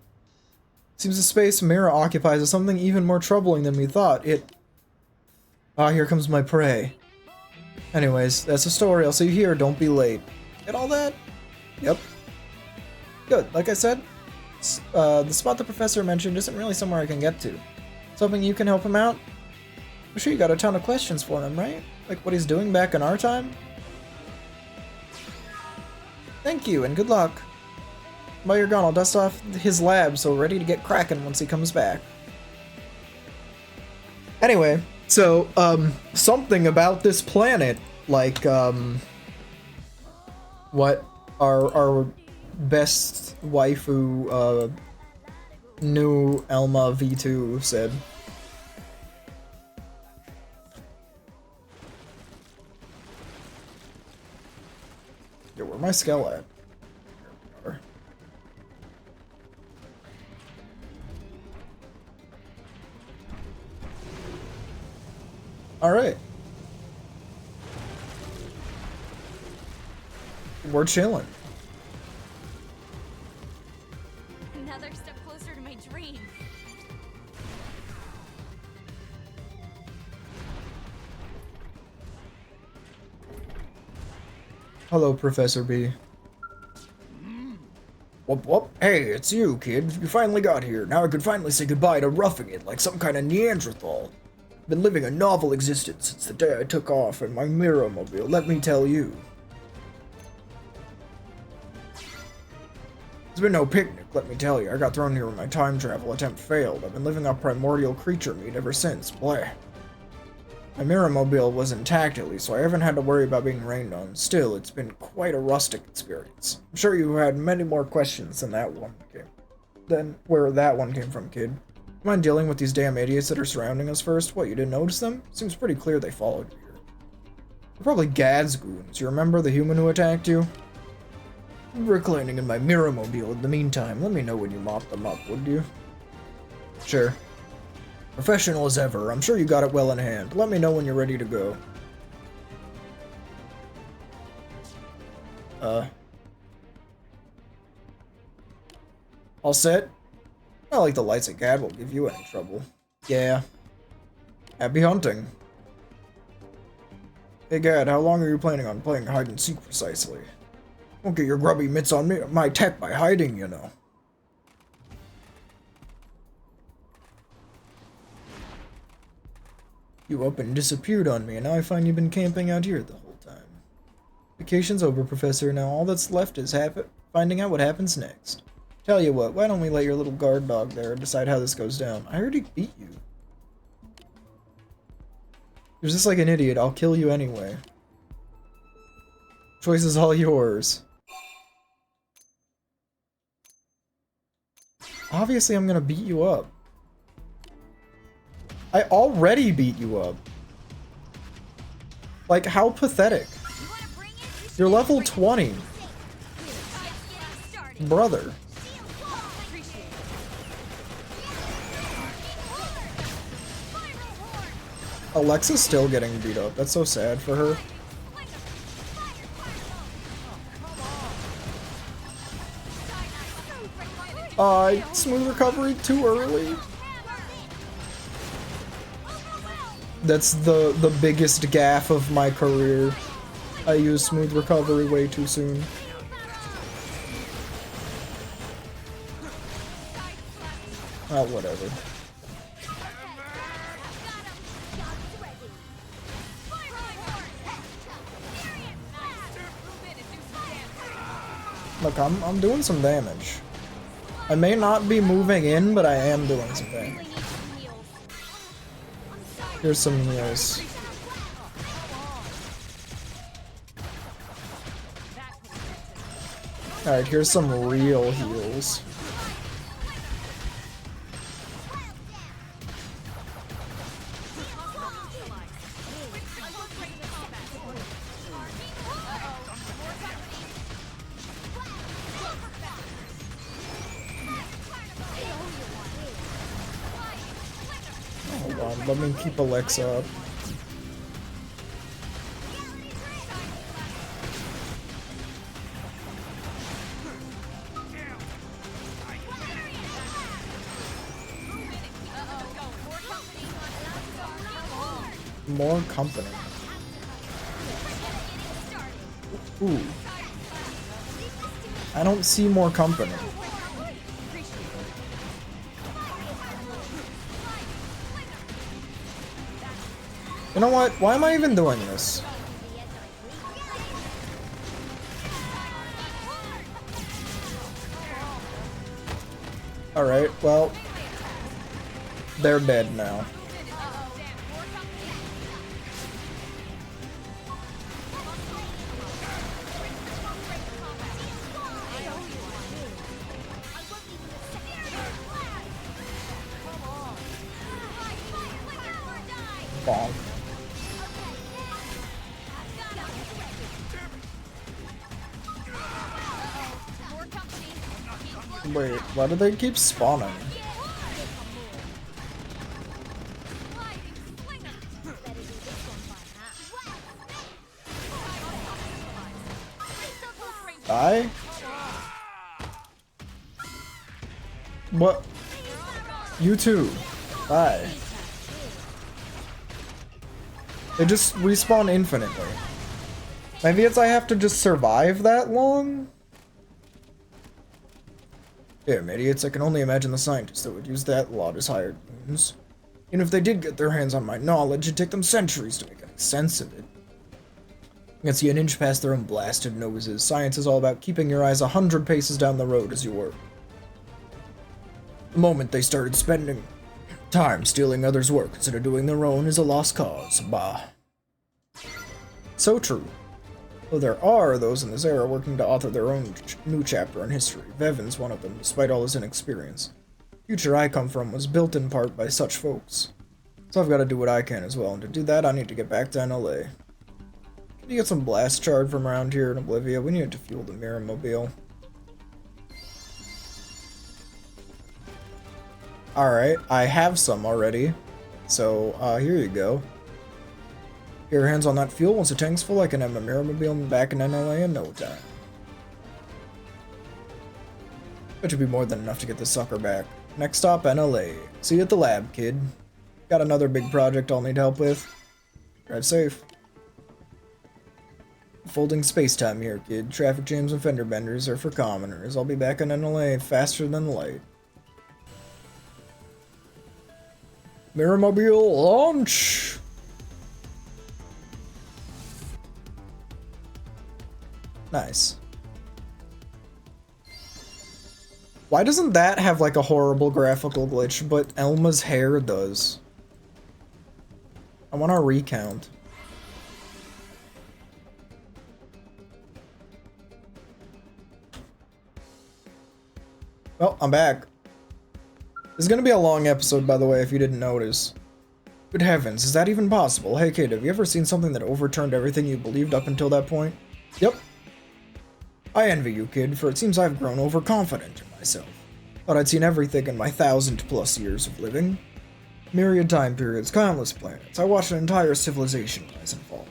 Seems the space Mira occupies is something even more troubling than we thought. Here comes my prey. Anyways, that's the story. I'll see you here. Don't be late. Get all that? Yep. Good. Like I said, the spot the professor mentioned isn't really somewhere I can get to. So hoping you can help him out? I'm sure you got a ton of questions for him, right? Like what he's doing back in our time? Thank you, and good luck. While you're gone, I'll dust off his lab, so ready to get cracking once he comes back. Anyway, so, something about this planet, like, what our best waifu, new Elma V2 said. Yo, where my skull at? Alright. We're chilling. Another step closer to my dream. Hello, Professor B. Whoop whoop. Hey, it's you, kid. You finally got here. Now I can finally say goodbye to roughing it like some kind of Neanderthal. Been living a novel existence since the day I took off in my Mirror Mobile, let me tell you. It's been no picnic, let me tell you. I got thrown here when my time travel attempt failed. I've been living off primordial creature meat ever since. Bleh. My Mirror Mobile was intact at least, so I haven't had to worry about being rained on. Still, it's been quite a rustic experience. I'm sure you had many more questions than where that one came from, kid. Mind dealing with these damn idiots that are surrounding us first? What, you didn't notice them? Seems pretty clear they followed you here. They're probably Gad's goons. You remember the human who attacked you? I'm reclining in my mirror mobile in the meantime. Let me know when you mop them up, would you? Sure. Professional as ever. I'm sure you got it well in hand. Let me know when you're ready to go. All set? Not like the lights at Gad will give you any trouble. Yeah. Happy hunting. Hey Gad, how long are you planning on playing hide and seek precisely? Don't get your grubby mitts on me, my tech by hiding, you know. You up and disappeared on me, and now I find you've been camping out here the whole time. Vacation's over, Professor. Now all that's left is finding out what happens next. Tell you what, why don't we let your little guard dog there decide how this goes down? I already beat you. You're just like an idiot. I'll kill you anyway. Choice is all yours. Obviously, I'm gonna beat you up. I already beat you up. Like, how pathetic. You're level 20. Brother. Alexa's still getting beat up. That's so sad for her. Smooth recovery too early. That's the biggest gaffe of my career. I used smooth recovery way too soon. Oh, whatever. Look, I'm doing some damage. I may not be moving in, but I am doing some damage. Here's some heals. Alright, here's some real heals. Hold on, let me keep Alexa up. More company. Ooh. I don't see more company. You know what? Why am I even doing this? Alright, well, they're dead now. Bonk. Wait, why do they keep spawning? Die? What? You too. Bye. They just respawn infinitely. Maybe it's I have to just survive that long? Damn idiots, I can only imagine the scientists that would use that lot as hired goons. Even if they did get their hands on my knowledge, it'd take them centuries to make any sense of it. I can see an inch past their own blasted noses. Science is all about keeping your eyes 100 paces down the road as you work. The moment they started spending time stealing others' work instead of doing their own is a lost cause. Bah. So true. Though there are those in this era working to author their own new chapter in history. Vevin's one of them, despite all his inexperience. The future I come from was built in part by such folks. So I've got to do what I can as well, and to do that I need to get back down LA. You get some blast charge from around here in Oblivia. We need to fuel the Mirror Mobile. Alright, I have some already. So, here you go. Get your hands on that fuel. Once the tank's full, I can have my Mirror Mobile back in NLA in no time. That should be more than enough to get this sucker back. Next stop, NLA. See you at the lab, kid. Got another big project I'll need help with. Drive safe. Folding space-time here, kid. Traffic jams and fender benders are for commoners. I'll be back in NLA faster than light. Mirrormobile launch! Nice. Why doesn't that have like a horrible graphical glitch, but Elma's hair does? I want a recount. Well, I'm back. This is gonna be a long episode, by the way, if you didn't notice. Good heavens, is that even possible? Hey kid, have you ever seen something that overturned everything you believed up until that point? Yep. I envy you, kid, for it seems I've grown overconfident in myself. Thought I'd seen everything in my 1,000+ years of living. Myriad time periods, countless planets. I watched an entire civilization rise and fall.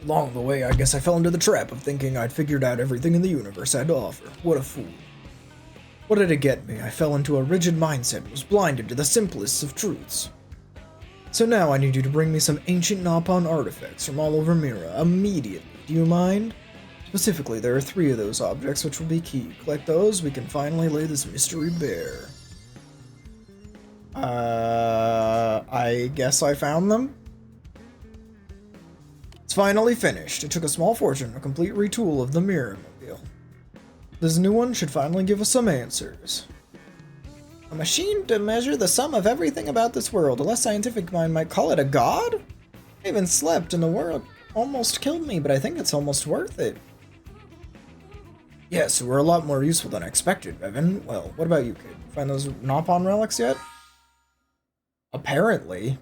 Along the way, I guess I fell into the trap of thinking I'd figured out everything in the universe had to offer. What a fool. What did it get me? I fell into a rigid mindset and was blinded to the simplest of truths. So now I need you to bring me some ancient Napon artifacts from all over Mira, immediately. Do you mind? Specifically, there are 3 of those objects which will be key. Collect those, we can finally lay this mystery bare. I guess I found them? It's finally finished. It took a small fortune, a complete retool of the Mirror Mobile. This new one should finally give us some answers. A machine to measure the sum of everything about this world. A less scientific mind might call it a god? I even slept and the world almost killed me, but I think it's almost worth it. Yes, we're a lot more useful than I expected, Evan. Well, what about you, kid? Find those Napon relics yet? Apparently.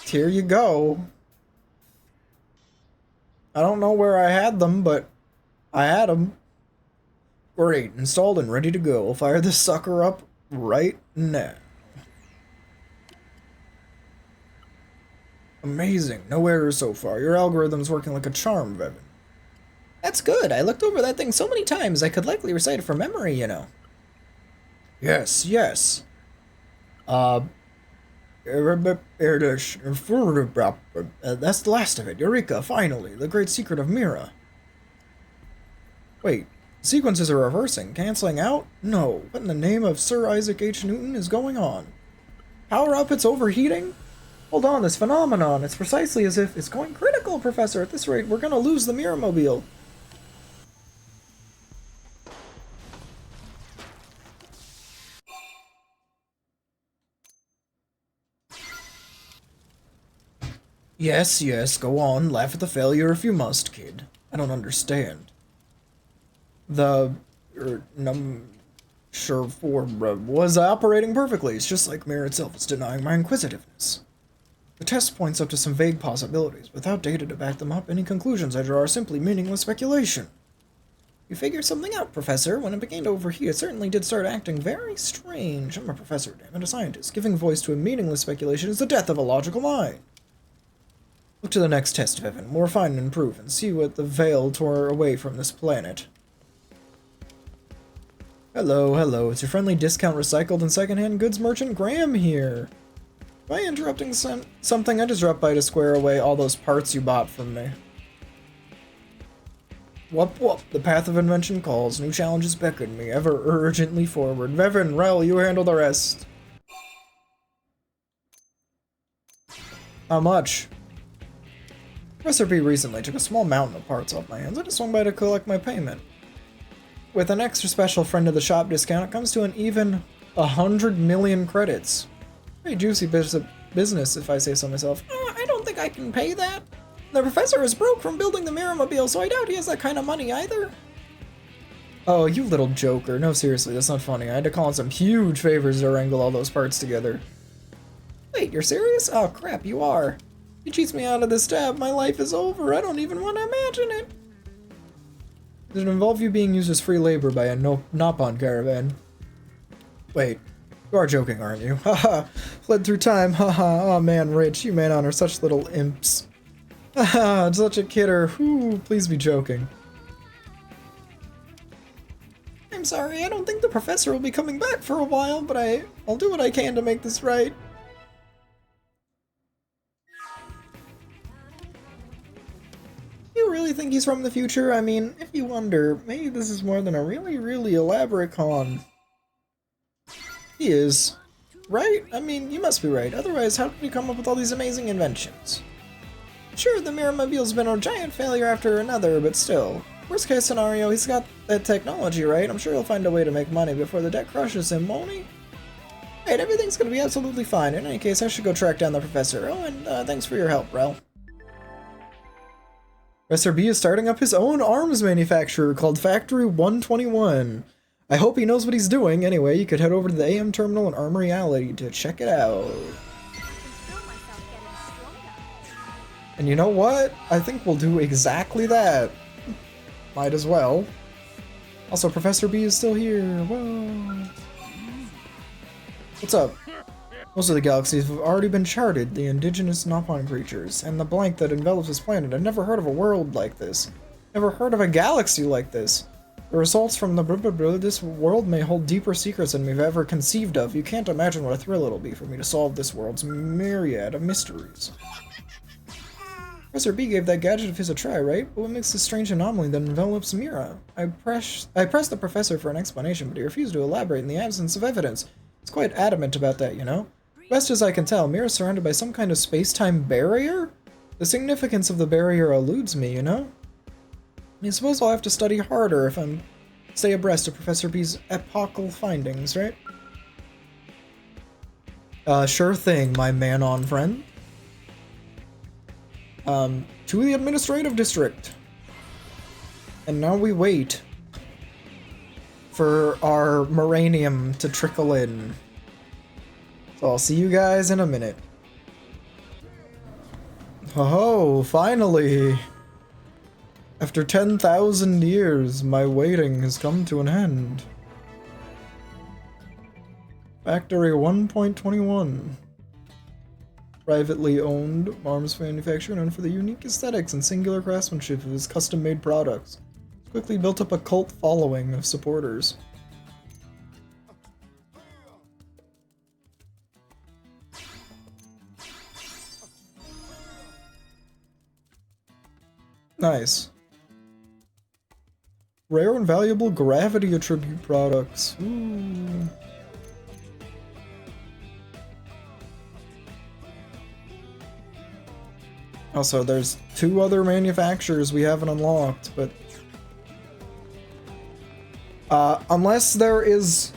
Here you go. I don't know where I had them, but I had them. Great, installed and ready to go. I'll fire this sucker up right now. Amazing, no errors so far. Your algorithm's working like a charm, Vevin. That's good. I looked over that thing so many times I could likely recite it from memory, you know. Yes, yes. That's the last of it. Eureka, finally. The great secret of Mira. Wait, sequences are reversing, canceling out? No, what in the name of Sir Isaac H. Newton is going on? Power up, it's overheating? Hold on, this phenomenon, it's precisely as if it's going critical, Professor. At this rate, we're gonna lose the Mirror Mobile. Yes, yes, go on, laugh at the failure if you must, kid. I don't understand. The sure was operating perfectly. It's just like Mirror itself is denying my inquisitiveness. The test points up to some vague possibilities. Without data to back them up, any conclusions I draw are simply meaningless speculation. You figured something out, Professor. When it began to overheat, it certainly did start acting very strange. I'm a professor, damn it, a scientist. Giving voice to a meaningless speculation is the death of a logical mind. Look to the next test, Vevin. More refined and improve, and see what the veil tore away from this planet. Hello, hello. It's your friendly discount recycled and secondhand goods merchant Graham here. Am I interrupting something? I just dropped by to square away all those parts you bought from me. Whoop whoop, the path of invention calls. New challenges beckon me, ever urgently forward. Vevin, Rel, you handle the rest. How much? Professor B recently took a small mountain of parts off my hands. I just swung by to collect my payment. With an extra special friend of the shop discount, it comes to an even 100 million credits. Pretty juicy business, if I say so myself. I don't think I can pay that. The professor is broke from building the Mirror Mobile, so I doubt he has that kind of money either. Oh, you little joker. No, seriously, that's not funny. I had to call in some huge favors to wrangle all those parts together. Wait, you're serious? Oh crap, you are. He cheats me out of this tab, my life is over. I don't even want to imagine it. Does it involve you being used as free labor by a Nopon caravan? Wait, you are joking, aren't you? Haha, fled through time, haha. Oh man, Rich, you man are such little imps. Haha, such a kidder. Whew, please be joking. I'm sorry, I don't think the professor will be coming back for a while, but I'll do what I can to make this right. You really think he's from the future? I mean, if you wonder, maybe this is more than a really elaborate con. He is. Right? I mean, you must be right. Otherwise, how did he come up with all these amazing inventions? Sure, the Mirrormobile's been a giant failure after another, but still. Worst case scenario, he's got that technology, right? I'm sure he'll find a way to make money before the debt crushes him, won't he? Right, everything's gonna be absolutely fine. In any case, I should go track down the professor. Oh, and thanks for your help, Rel. Professor B is starting up his own arms manufacturer called Factory 121. I hope he knows what he's doing. Anyway, you could head over to the AM terminal in Armory Alley to check it out. And you know what? I think we'll do exactly that. Might as well. Also, Professor B is still here. Whoa. What's up? Most of the galaxies have already been charted, the indigenous Nopon creatures, and the blank that envelops this planet. I've never heard of a world like this. Never heard of a galaxy like this. The results from the this world may hold deeper secrets than we've ever conceived of. You can't imagine what a thrill it'll be for me to solve this world's myriad of mysteries. Professor B gave that gadget of his a try, right? But what makes this strange anomaly that envelops Mira? I pressed the professor for an explanation, but he refused to elaborate in the absence of evidence. He's quite adamant about that, you know? Best as I can tell, Mira is surrounded by some kind of space-time barrier? The significance of the barrier eludes me, you know? I suppose I'll have to study harder if I'm stay abreast of Professor B's epochal findings, right? Sure thing, my man-on friend. To the administrative district. And now we wait for our Moranium to trickle in. So I'll see you guys in a minute. Oh, finally! After 10,000 years, my waiting has come to an end. Factory 1.21. Privately owned arms manufacturer known for the unique aesthetics and singular craftsmanship of its custom-made products. It's quickly built up a cult following of supporters. Nice. Rare and valuable gravity attribute products. Ooh. Also, there's 2 other manufacturers we haven't unlocked, but unless there is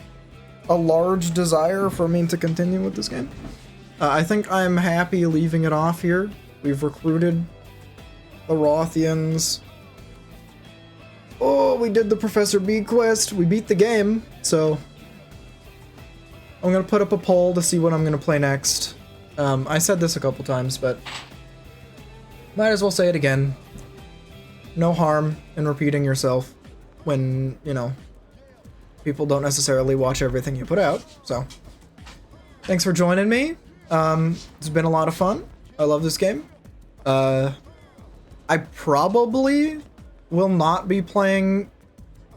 a large desire for me to continue with this game, I think I'm happy leaving it off here. We've recruited the Rothians. Oh, we did the Professor B quest. We beat the game, so I'm gonna put up a poll to see what I'm gonna play next. I said this a couple times, but might as well say it again. No harm in repeating yourself when, you know, people don't necessarily watch everything you put out, so thanks for joining me. It's been a lot of fun. I love this game. I probably will not be playing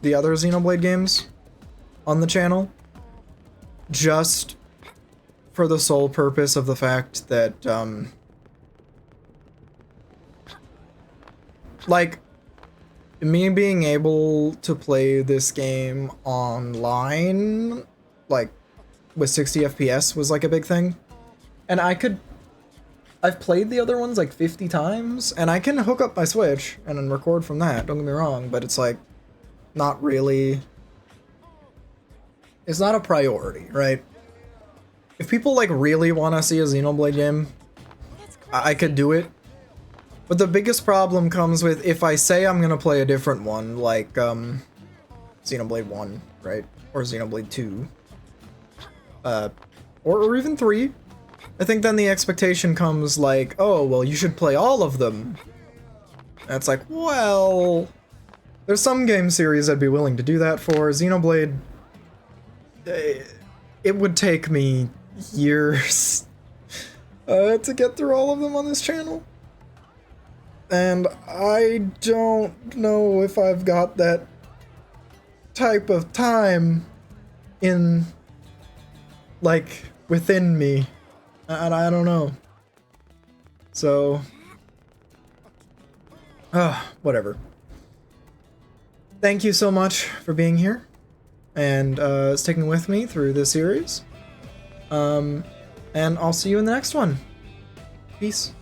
the other Xenoblade games on the channel, just for the sole purpose of the fact that, like, me being able to play this game online, like, with 60 FPS was, like, a big thing. And I've played the other ones, like, 50 times, and I can hook up my Switch and then record from that, don't get me wrong, but it's, like, not really... It's not a priority, right? If people, like, really want to see a Xenoblade game, I could do it. But the biggest problem comes with if I say I'm gonna play a different one, like, Xenoblade 1, right? Or Xenoblade 2. Or even 3. I think then the expectation comes like, oh, well, you should play all of them. And it's like, well, there's some game series I'd be willing to do that for. Xenoblade, it would take me years to get through all of them on this channel. And I don't know if I've got that type of time in, like, within me. And I don't know. So, whatever. Thank you so much for being here and sticking with me through this series. And I'll see you in the next one. Peace.